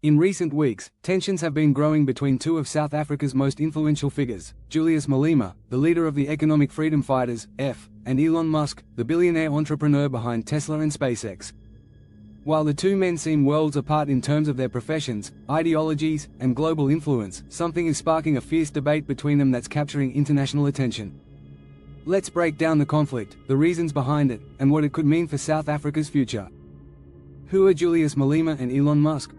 In recent weeks, tensions have been growing between two of South Africa's most influential figures, Julius Malema, the leader of the economic freedom fighters, and Elon Musk, the billionaire entrepreneur behind Tesla and SpaceX. While the two men seem worlds apart in terms of their professions, ideologies, and global influence, something is sparking a fierce debate between them that's capturing international attention. Let's break down the conflict, the reasons behind it, and what it could mean for South Africa's future. Who are Julius Malema and Elon Musk?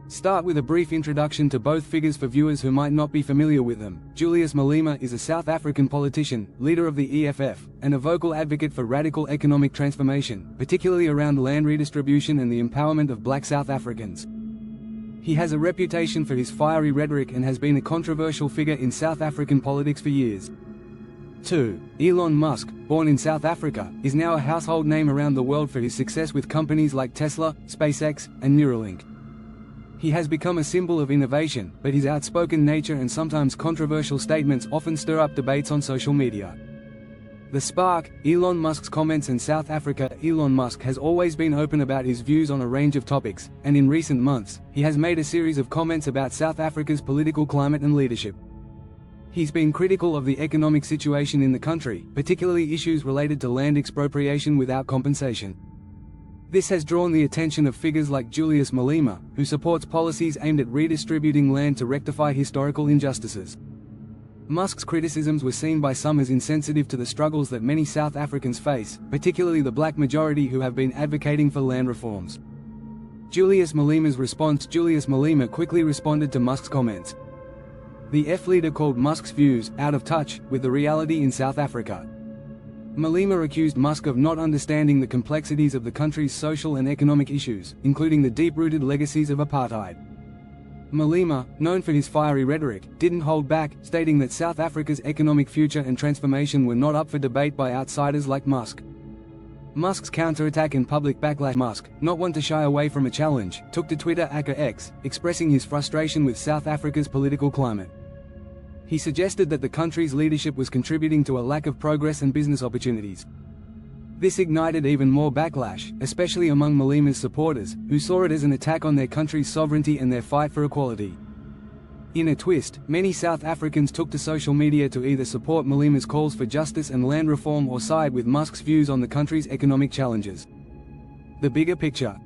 Start with a brief introduction to both figures for viewers who might not be familiar with them. Julius Malema is a South African politician, leader of the EFF, and a vocal advocate for radical economic transformation, particularly around land redistribution and the empowerment of black South Africans. He has a reputation for his fiery rhetoric and has been a controversial figure in South African politics for years. 2. Elon Musk, born in South Africa, is now a household name around the world for his success with companies like Tesla, SpaceX, and Neuralink. He has become a symbol of innovation, but his outspoken nature and sometimes controversial statements often stir up debates on social media. The spark, Elon Musk's comments in South Africa. Elon Musk has always been open about his views on a range of topics, and in recent months, he has made a series of comments about South Africa's political climate and leadership. He's been critical of the economic situation in the country, particularly issues related to land expropriation without compensation. This has drawn the attention of figures like Julius Malema, who supports policies aimed at redistributing land to rectify historical injustices. Musk's criticisms were seen by some as insensitive to the struggles that many South Africans face, particularly the black majority who have been advocating for land reforms. Julius Malema's response. Julius Malema quickly responded to Musk's comments. The leader called Musk's views out of touch with the reality in South Africa. Malema accused Musk of not understanding the complexities of the country's social and economic issues, including the deep-rooted legacies of apartheid. Malema, known for his fiery rhetoric, didn't hold back, stating that South Africa's economic future and transformation were not up for debate by outsiders like Musk. Musk's counterattack and public backlash. Musk, not one to shy away from a challenge, took to Twitter aka X, expressing his frustration with South Africa's political climate. He suggested that the country's leadership was contributing to a lack of progress and business opportunities. This ignited even more backlash, especially among Malema's supporters, who saw it as an attack on their country's sovereignty and their fight for equality. In a twist, many South Africans took to social media to either support Malema's calls for justice and land reform or side with Musk's views on the country's economic challenges. The bigger picture.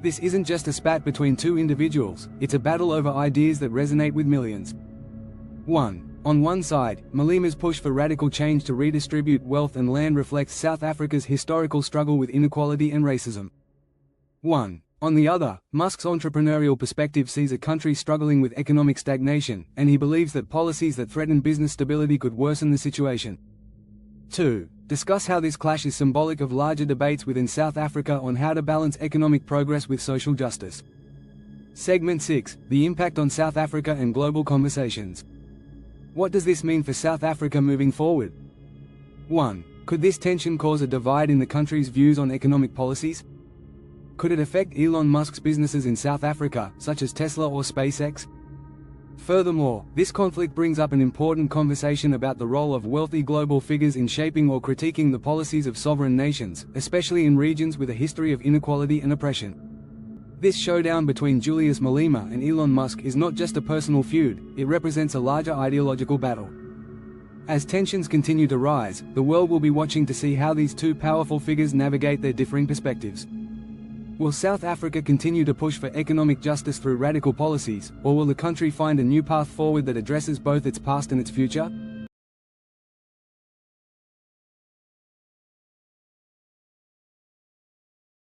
This isn't just a spat between two individuals, it's a battle over ideas that resonate with millions. 1. On one side, Malema's push for radical change to redistribute wealth and land reflects South Africa's historical struggle with inequality and racism. 1. On the other, Musk's entrepreneurial perspective sees a country struggling with economic stagnation, and he believes that policies that threaten business stability could worsen the situation. 2. Discuss how this clash is symbolic of larger debates within South Africa on how to balance economic progress with social justice. Segment 6. The impact on South Africa and global conversations. What does this mean for South Africa moving forward? 1. Could this tension cause a divide in the country's views on economic policies? Could it affect Elon Musk's businesses in South Africa, such as Tesla or SpaceX? Furthermore, this conflict brings up an important conversation about the role of wealthy global figures in shaping or critiquing the policies of sovereign nations, especially in regions with a history of inequality and oppression. This showdown between Julius Malema and Elon Musk is not just a personal feud, it represents a larger ideological battle. As tensions continue to rise, the world will be watching to see how these two powerful figures navigate their differing perspectives. Will South Africa continue to push for economic justice through radical policies, or will the country find a new path forward that addresses both its past and its future?